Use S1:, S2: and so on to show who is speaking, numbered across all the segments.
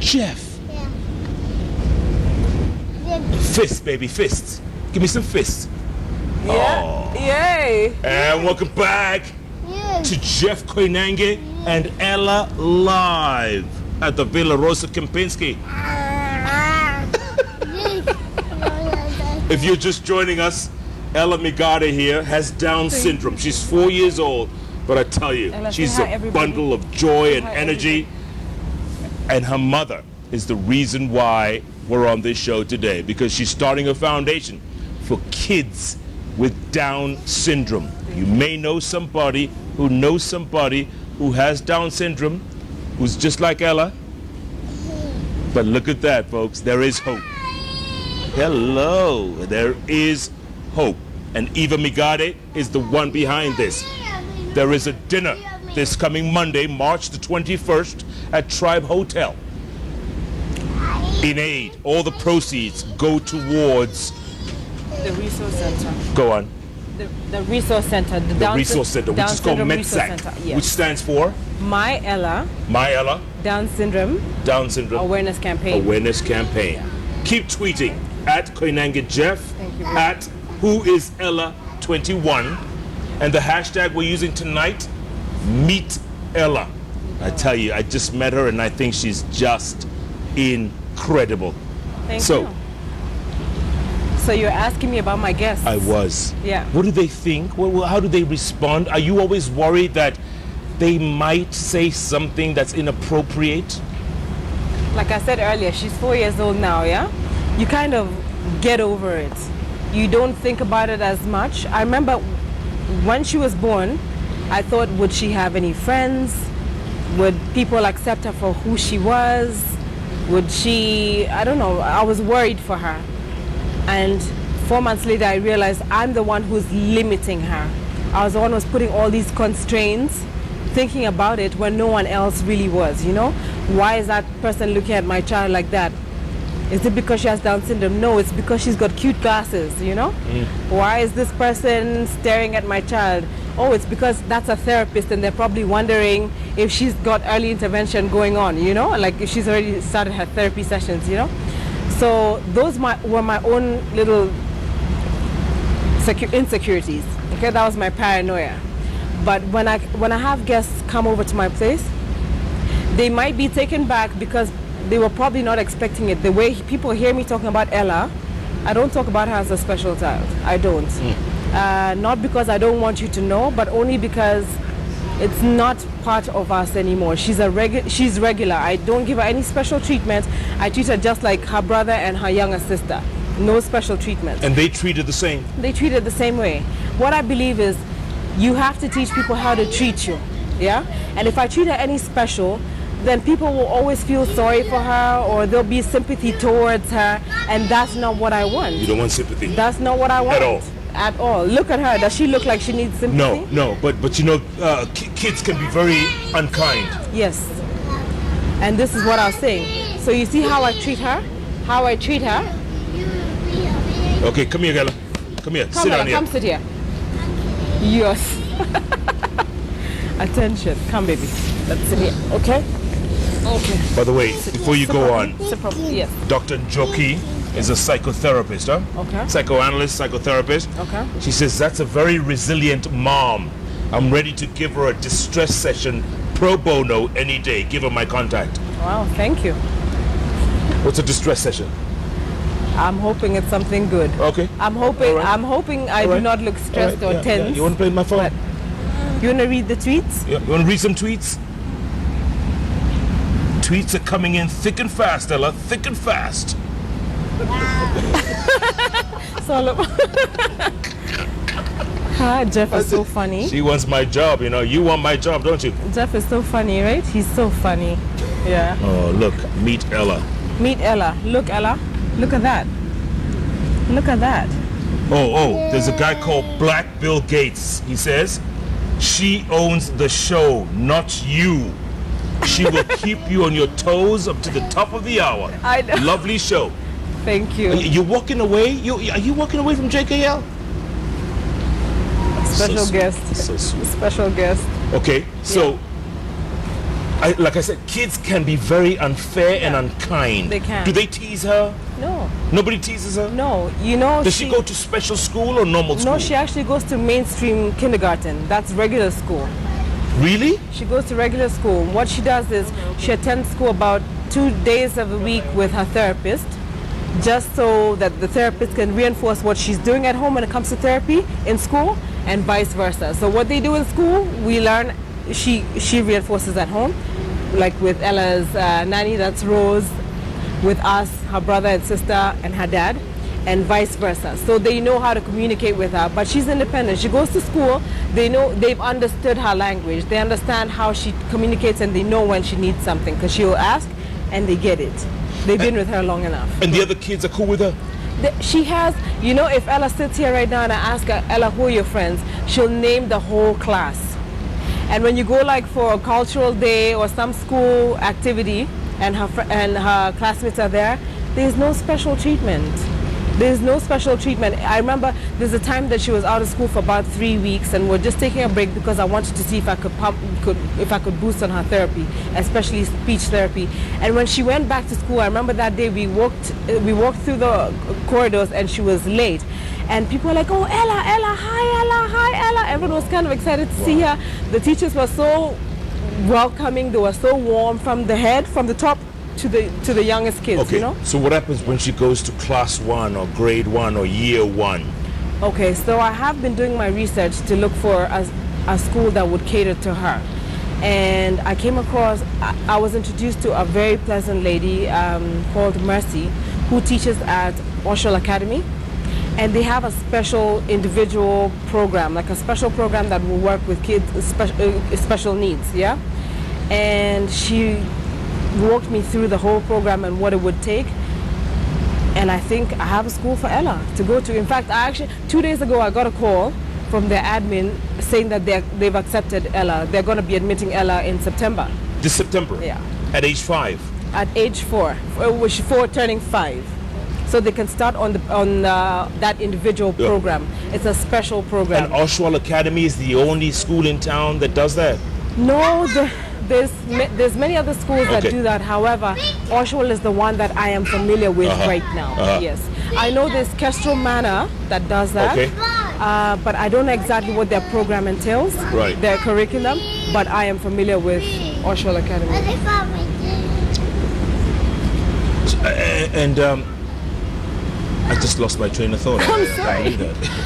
S1: Jeff.
S2: Yeah.
S1: Fist, baby, fists. Give me some fists.
S3: Yeah.
S1: Oh.
S3: Yay.
S1: And welcome back to Jeff Koinange and Ella live at the Villa Rosa Kempinski. If you're just joining us, Ella Migada here has Down syndrome. She's 4 years old, but I tell you,
S3: Ella,
S1: she's
S3: say hi,
S1: a
S3: everybody.
S1: bundle of joy and
S3: Hi,
S1: energy. And her mother is the reason why we're on this show today, because she's starting a foundation for kids with Down syndrome. You may know somebody who knows somebody who has Down syndrome, who's just like Ella. But look at that, folks. There is hope. Hello. There is hope. And Eva Migade is the one behind this. There is a dinner this coming Monday, March the 21st, at Tribe Hotel. In aid, all the proceeds go towards
S3: The resource center.
S1: Go on.
S3: The resource center.
S1: The resource center, which is called MedSac,
S3: Yes.
S1: which stands for
S3: My Ella
S1: My Ella
S3: Down Syndrome
S1: Down Syndrome
S3: Awareness Campaign.
S1: Awareness Campaign. Keep tweeting at Koinange Jeff,
S3: Thank you.
S1: at WhoIsElla21, and the hashtag we're using tonight, Meet Ella. I tell you, I just met her and I think she's just incredible.
S3: Thank
S1: So-
S3: you. So you're asking me about my guests?
S1: I was.
S3: Yeah.
S1: What do they think? How do they respond? Are you always worried that they might say something that's inappropriate?
S3: Like I said earlier, she's 4 years old now, yeah? You kind of get over it. You don't think about it as much. I remember when she was born, I thought, would she have any friends? Would people accept her for who she was? Would she, I don't know, I was worried for her. And 4 months later, I realized I'm the one who's limiting her. I was the one who's putting all these constraints, thinking about it when no one else really was, you know? Why is that person looking at my child like that? Is it because she has Down syndrome? No, it's because she's got cute glasses, you know? Why is this person staring at my child? Oh, it's because that's a therapist and they're probably wondering if she's got early intervention going on, you know? Like if she's already started her therapy sessions, you know? So those were my own little insecurities. Okay, that was my paranoia. But when I have guests come over to my place, they might be taken back because they were probably not expecting it. The way people hear me talking about Ella, I don't talk about her as a special child. I don't. Not because I don't want you to know, but only because it's not part of us anymore. She's regular. I don't give her any special treatment. I treat her just like her brother and her younger sister. No special treatment.
S1: And they treat her the same?
S3: They treat her the same way. What I believe is you have to teach people how to treat you. Yeah? And if I treat her any special, then people will always feel sorry for her or there'll be sympathy towards her, and that's not what I want.
S1: You don't want sympathy?
S3: That's not what I want.
S1: At all?
S3: At all. Look at her. Does she look like she needs sympathy?
S1: No, but you know, kids can be very unkind.
S3: Yes. And this is what I was saying. So you see how I treat her? How I treat her?
S1: Okay, come here, Gala. Come here.
S3: Come
S1: Sit
S3: here,
S1: down here.
S3: come sit here. Yes. Attention. Come, baby. Let's sit here. Okay? Okay.
S1: By the way, before you go on,
S3: Yes.
S1: Dr. Njoki is a psychotherapist, huh?
S3: Okay.
S1: Psychoanalyst, psychotherapist.
S3: Okay.
S1: She says that's a very resilient mom. I'm ready to give her a distress session pro bono any day. Give her my contact.
S3: Wow, thank you.
S1: What's a distress session?
S3: I'm hoping it's something good.
S1: Okay.
S3: I'm hoping
S1: All right.
S3: I
S1: All
S3: do
S1: right.
S3: not look stressed or
S1: Yeah.
S3: tense.
S1: You want to play my phone?
S3: But you want to read the tweets?
S1: Yeah. You want to read some tweets? Tweets are coming in thick and fast, Ella. Thick and fast.
S3: Jeff is so funny.
S1: She wants my job, you know. You want my job, don't you?
S3: Jeff is so funny, right? He's so funny. Yeah.
S1: Oh, look. Meet Ella.
S3: Meet Ella. Look, Ella. Look at that. Look at that.
S1: Oh, there's a guy called Black Bill Gates. He says, she owns the show, not you. She will keep you on your toes up to the top of the hour.
S3: I know.
S1: Lovely show.
S3: Thank you.
S1: You're walking away? Are you walking away from JKL?
S3: Special
S1: So
S3: guest.
S1: sweet. So sweet.
S3: Special guest.
S1: Okay, so like I said, kids can be very unfair and unkind.
S3: They can.
S1: Do they tease her?
S3: No.
S1: Nobody teases her?
S3: No. You know,
S1: Does she go to special school or normal school?
S3: No, she actually goes to mainstream kindergarten. That's regular school.
S1: Really?
S3: She goes to regular school. What she does is she attends school about 2 days of the week with her therapist, just so that the therapist can reinforce what she's doing at home when it comes to therapy in school, and vice versa. So what they do in school, we learn, she reinforces at home, like with Ella's nanny, that's Rose, with us, her brother and sister, and her dad, and vice versa. So they know how to communicate with her, but she's independent. She goes to school, they know, they've understood her language, they understand how she communicates, and they know when she needs something, because she will ask and they get it. They've been with her long enough.
S1: And the other kids are cool with her?
S3: She has, you know, if Ella sits here right now and I ask her, Ella, who are your friends? She'll name the whole class. And when you go like for a cultural day or some school activity and her classmates are there, there's no special treatment. There's no special treatment. I remember there's a time that she was out of school for about 3 weeks, and we're just taking a break because I wanted to see if I could boost on her therapy, especially speech therapy. And when she went back to school, I remember that day we walked through the corridors and she was late. And people were like, "Oh, Ella, Ella, hi, Ella, hi, Ella." Everyone was kind of excited to see her. The teachers were so welcoming. They were so warm from the top to the youngest kids,
S1: okay.
S3: You know?
S1: So what happens when she goes to class 1 or grade 1 or year 1?
S3: Okay, so I have been doing my research to look for a school that would cater to her. And I came across, I was introduced to a very pleasant lady called Mercy, who teaches at Oshel Academy. And they have a special individual program, like a special program that will work with kids with special needs, yeah? And she walked me through the whole program and what it would take. And I think I have a school for Ella to go to. In fact, 2 days ago, I got a call from their admin saying that they've accepted Ella. They're going to be admitting Ella in September.
S1: This September?
S3: Yeah.
S1: At age 5?
S3: At age 4, which 4 turning 5. So they can start on that individual program. It's a special program.
S1: And Oshawa Academy is the only school in town that does that?
S3: No, there's many other schools that do that. However, Oshawa is the one that I am familiar with right now. Yes, I know there's Kestrel Manor that does that.
S1: Okay.
S3: But I don't know exactly what their program entails.
S1: Right.
S3: Their curriculum. But I am familiar with Oshawa Academy.
S1: And I just lost my train of thought.
S3: I'm sorry.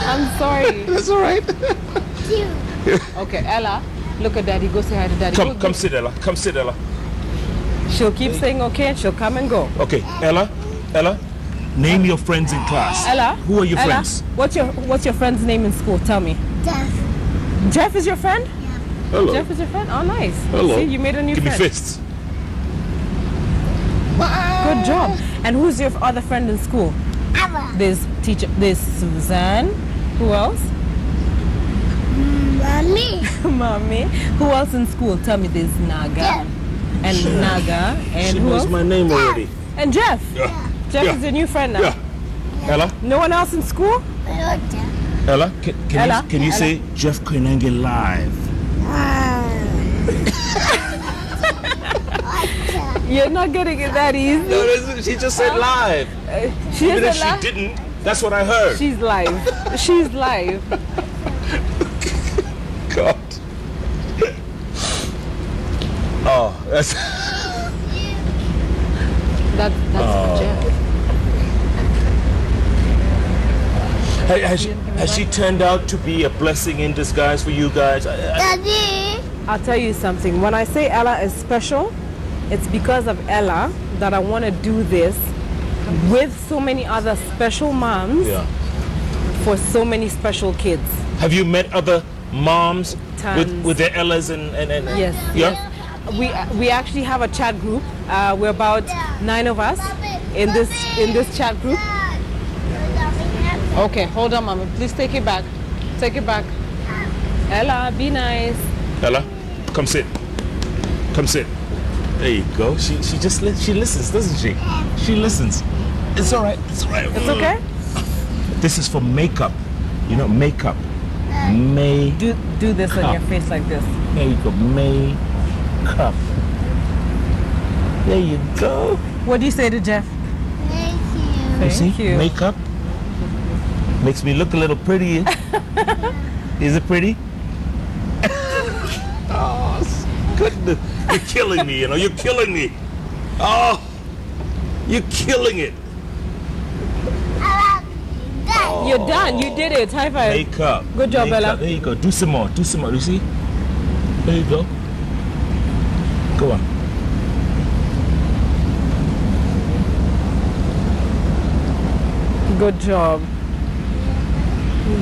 S3: I'm sorry.
S1: That's all right.
S3: Okay, Ella, look at Daddy. Go say hi to Daddy.
S1: Come sit, Ella. Come sit, Ella.
S3: She'll keep saying okay, and she'll come and go.
S1: Okay, Ella, name your friends in class.
S3: Ella,
S1: who are your friends?
S3: What's your friend's name in school? Tell me.
S2: Jeff.
S3: Jeff is your friend?
S2: Yeah.
S1: Hello.
S3: Jeff is your friend? Oh, nice.
S1: Hello.
S3: See, you made a new
S1: Give
S3: friend.
S1: me fists.
S3: Good job. And who's your other friend in school?
S2: Ella.
S3: There's Suzanne. Who else?
S2: Mommy.
S3: Mommy. Who else in school? Tell me. There's Naga.
S2: Jeff.
S3: And Naga. And
S1: She
S3: who
S1: knows
S3: else?
S1: my name already.
S3: And Jeff.
S1: Yeah.
S3: Jeff
S1: Yeah.
S3: is your new friend now.
S1: Yeah. Ella,
S3: No one else in school?
S2: Hello, Jeff.
S1: Ella,
S3: Ella?
S1: can you
S3: Ella?
S1: say Jeff Koinange live?
S3: You're not getting it that easy.
S1: No, she just said live.
S3: She
S1: Even if
S3: isn't
S1: she
S3: live.
S1: didn't, that's what I heard.
S3: She's live. She's live.
S1: God. Oh, that's.
S3: That's Jeff.
S1: Has she turned out to be a blessing in disguise for you guys?
S2: Daddy.
S3: I'll tell you something. When I say Ella is special, it's because of Ella that I want to do this with so many other special moms
S1: Yeah.
S3: for so many special kids.
S1: Have you met other moms
S3: Tons.
S1: with their Ellas and
S3: Yes.
S1: Yeah?
S3: We actually have a chat group. We're about 9 of us in this chat group. Okay, hold on, Mama. Please take it back. Take it back. Ella, be nice.
S1: Ella, come sit. Come sit. There you go. She listens, doesn't she? She listens. It's all right. It's all right.
S3: It's okay?
S1: This is for makeup. You know, makeup.
S3: Do this on your face like this.
S1: There you go. Makeup. There you go.
S3: What do you say to Jeff?
S2: Thank you.
S1: You see?
S3: Thank you.
S1: Makeup makes me look a little pretty. Is it pretty? Oh, goodness. You're killing me, you know. You're killing me. Oh, you're killing it.
S3: You're done. You did it. High five.
S1: Makeup.
S3: Good job,
S1: Makeup.
S3: Bella.
S1: There you go. Do some more. Do some more. You see? There you go. Go on.
S3: Good job.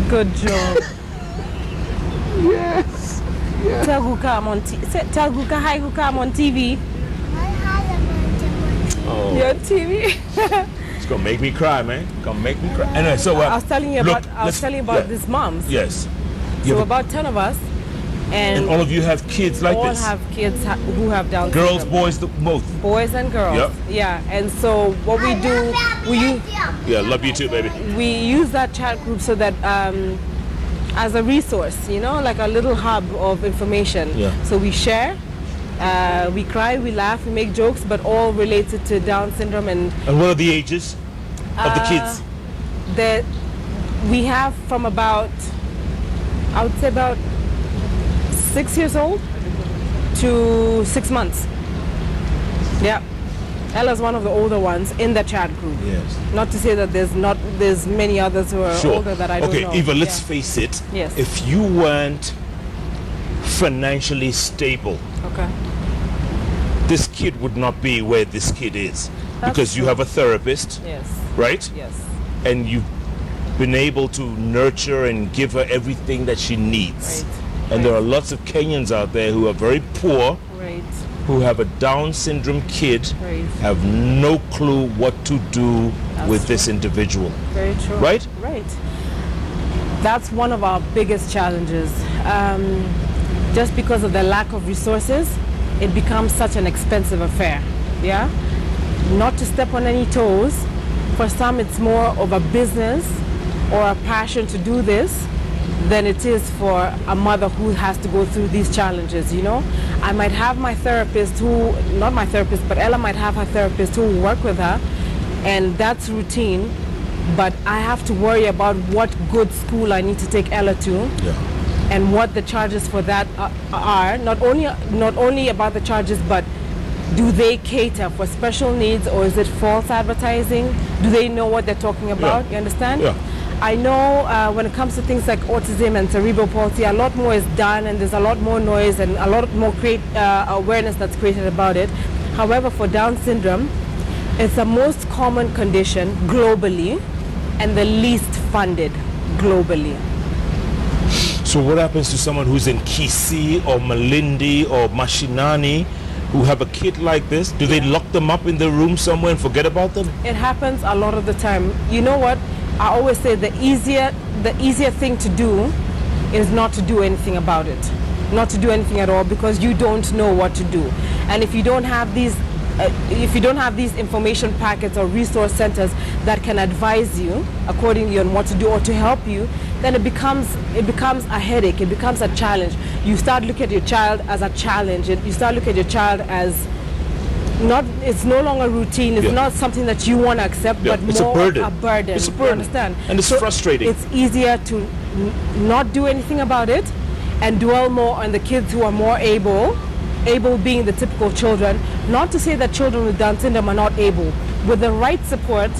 S3: Good job.
S1: Yes.
S3: Tell Guka I'm on tell Guka hi Guka I'm on TV.
S1: Oh,
S3: You're on TV.
S1: it's gonna make me cry, man. It's gonna make me cry. Anyway, so
S3: I was telling you
S1: look,
S3: about these moms.
S1: Yes.
S3: So about 10 of us,
S1: And all of you have kids like
S3: all
S1: this?
S3: have kids who have Down
S1: Girls,
S3: syndrome.
S1: boys, both?
S3: Boys and girls.
S1: Yep.
S3: Yeah, and so what we do,
S1: Yeah, love you too, baby.
S3: we use that chat group so that as a resource, you know, like a little hub of information.
S1: Yeah.
S3: So we share, we cry, we laugh, we make jokes, but all related to Down syndrome. And
S1: And what are the ages of the kids?
S3: that we have from about, I would say about 6 years old to 6 months. Yeah. Ella's one of the older ones in the chat group.
S1: Yes.
S3: Not to say that there's many others who are
S1: Sure.
S3: older that I don't know.
S1: Okay, Eva, let's
S3: Yeah.
S1: face it.
S3: Yes.
S1: If you weren't financially stable,
S3: Okay.
S1: this kid would not be where this kid is.
S3: That's
S1: Because you
S3: true.
S1: have a therapist,
S3: Yes.
S1: right?
S3: Yes.
S1: And you've been able to nurture and give her everything that she needs.
S3: Right.
S1: And there are lots of Kenyans out there who are very poor,
S3: Right.
S1: who have a Down syndrome kid,
S3: Right.
S1: have no clue what to do
S3: That's
S1: with
S3: true.
S1: this individual.
S3: Very true.
S1: Right?
S3: Right. That's one of our biggest challenges. Just because of the lack of resources, it becomes such an expensive affair. Yeah? Not to step on any toes, for some it's more of a business or a passion to do this than it is for a mother who has to go through these challenges, you know? I might have my therapist who, not my therapist, but Ella might have her therapist who will work with her, and that's routine, but I have to worry about what good school I need to take Ella to
S1: Yeah.
S3: and what the charges for that are. Not only about the charges, but do they cater for special needs, or is it false advertising? Do they know what they're talking about?
S1: Yeah.
S3: You understand?
S1: Yeah.
S3: I know when it comes to things like autism and cerebral palsy, a lot more is done, and there's a lot more noise and a lot more awareness that's created about it. However, for Down syndrome, it's the most common condition globally and the least funded globally.
S1: So what happens to someone who's in Kisii or Malindi or Mashinani who have a kid like this? Do they lock them up in the room somewhere and forget about them?
S3: It happens a lot of the time. You know what? I always say the easier thing to do is not to do anything about it. Not to do anything at all, because you don't know what to do. And if you don't have these information packets or resource centers that can advise you accordingly on what to do or to help you, then it becomes a headache. It becomes a challenge. You start looking at your child as a challenge. You start looking at your child as it's no longer routine. It's
S1: Yeah.
S3: not something that you want to accept,
S1: Yeah,
S3: but
S1: it's a
S3: more
S1: burden.
S3: a burden.
S1: It's a
S3: You
S1: burden.
S3: understand?
S1: And it's frustrating.
S3: It's easier to not do anything about it and dwell more on the kids who are more able being the typical children. Not to say that children with Down syndrome are not able. With the right support,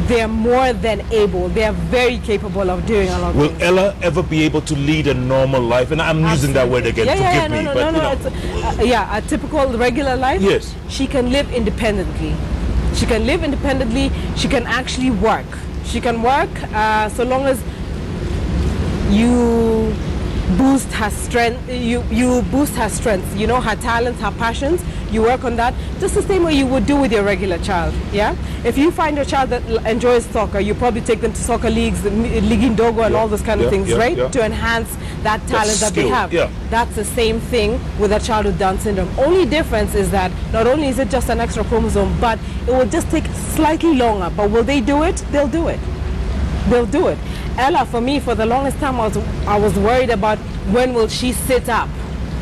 S3: they're more than able. They are very capable of doing a lot of
S1: Will
S3: things.
S1: Ella ever be able to lead a normal life? And I'm using that word again, forgive me.
S3: No,
S1: but, you know,
S3: it's a typical regular life.
S1: Yes.
S3: She can live independently. She can live independently. She can actually work. She can work so long as you boost her strength. You boost her strengths. You know, her talents, her passions. You work on that just the same way you would do with your regular child. Yeah. If you find a child that enjoys soccer, you probably take them to soccer leagues, League Indogo, and all those kind of things, right?
S1: Yeah.
S3: To enhance that talent that they
S1: skill,
S3: have.
S1: yeah.
S3: That's the same thing with a child with Down syndrome. Only difference is that not only is it just an extra chromosome, but it will just take slightly longer. But will they do it? They'll do it. They'll do it. Ella, for me, for the longest time, I was worried about when will she sit up.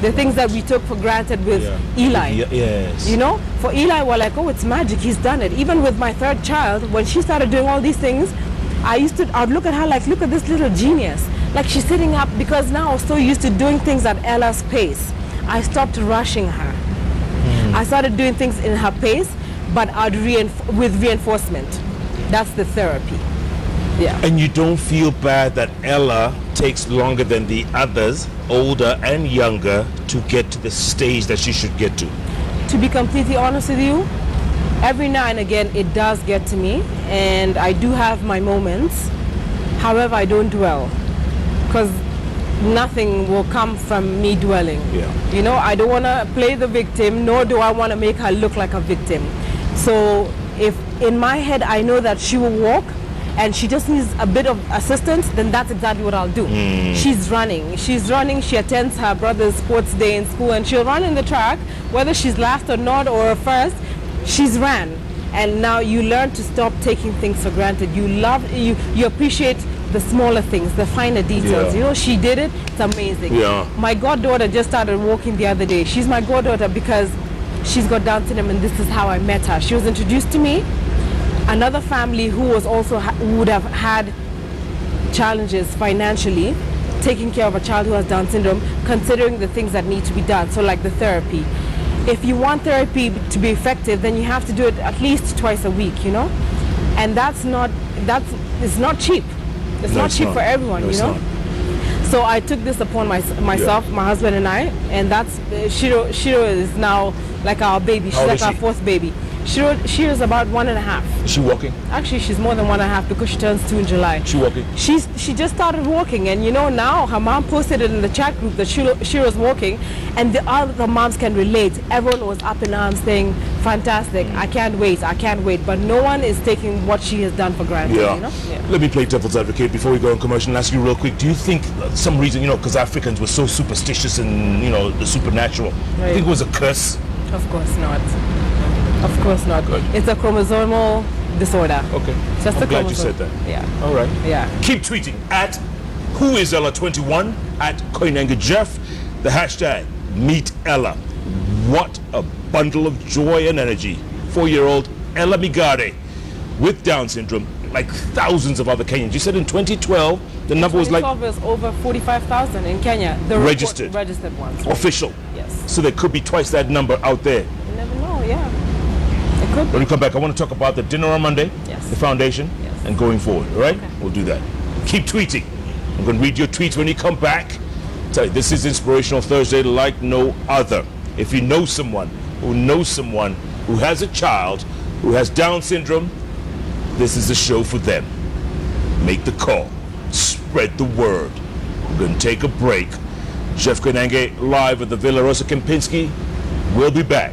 S3: The things that we took for granted with Eli.
S1: Yes.
S3: You know, for Eli, we're like, oh, it's magic, he's done it. Even with my third child, when she started doing all these things, I'd look at her like, look at this little genius. Like, she's sitting up, because now I was so used to doing things at Ella's pace. I stopped rushing her. I started doing things in her pace, but with reinforcement. That's the therapy. Yeah.
S1: And you don't feel bad that Ella takes longer than the others, older and younger, to get to the stage that she should get to?
S3: To be completely honest with you, every now and again it does get to me, and I do have my moments. However, I don't dwell, because nothing will come from me dwelling.
S1: Yeah.
S3: You know, I don't want to play the victim, nor do I want to make her look like a victim. So if in my head I know that she will walk and she just needs a bit of assistance, then that's exactly what I'll do. She's running, she attends her brother's sports day in school, and she'll run in the track, whether she's last or not or first, she's ran. And now you learn to stop taking things for granted. You appreciate the smaller things, the finer details.
S1: Yeah.
S3: You know, she did it, it's amazing.
S1: Yeah.
S3: My goddaughter just started walking the other day. She's my goddaughter because she's got Down syndrome, and this is how I met her. She was introduced to me. Another family who was also would have had challenges financially, taking care of a child who has Down syndrome, considering the things that need to be done. So like the therapy. If you want therapy to be effective, then you have to do it at least twice a week, you know? And it's not cheap. It's not cheap for everyone, you know? So I took this upon myself, my husband and I, and that's Shiro is now like our baby. She's like our fourth baby. She is about 1.5.
S1: Is she walking?
S3: Actually, she's more than 1.5 because she turns 2 in July.
S1: She walking?
S3: She just started walking, and you know, now her mom posted it in the chat group that she was walking, and the other moms can relate. Everyone was up in arms saying, fantastic, I can't wait, but no one is taking what she has done for granted.
S1: Yeah.
S3: You know? Yeah.
S1: Let me play devil's advocate before we go on commercial and ask you real quick, do you think some reason, you know, because Africans were so superstitious and, you know, the supernatural,
S3: Right.
S1: you think it was a curse?
S3: Of course not. Of course not.
S1: Good.
S3: It's a chromosomal disorder.
S1: Okay.
S3: Just
S1: I'm
S3: a
S1: glad you
S3: chromosome.
S1: said that.
S3: Yeah.
S1: All right.
S3: Yeah.
S1: Keep tweeting at whoisella21, at Koinange Jeff, the hashtag Meet Ella. What a bundle of joy and energy. 4-year-old Ella Migare with Down syndrome, like thousands of other Kenyans. You said in 2012 the number was like
S3: 2012 is over 45,000 in Kenya. The
S1: registered
S3: ones.
S1: official.
S3: Yes.
S1: So there could be twice that number out there.
S3: You never know. Yeah. It could.
S1: When we come back, I want to talk about the dinner on Monday,
S3: Yes.
S1: the foundation,
S3: Yes.
S1: and going forward. All right?
S3: Okay.
S1: We'll do that. Keep tweeting. I'm going to read your tweets when you come back. Tell you, this is Inspirational Thursday like no other. If you know someone who has a child who has Down syndrome, this is the show for them. Make the call. Spread the word. We're going to take a break. Jeff Koinange live at the Villa Rosa Kempinski. We'll be back.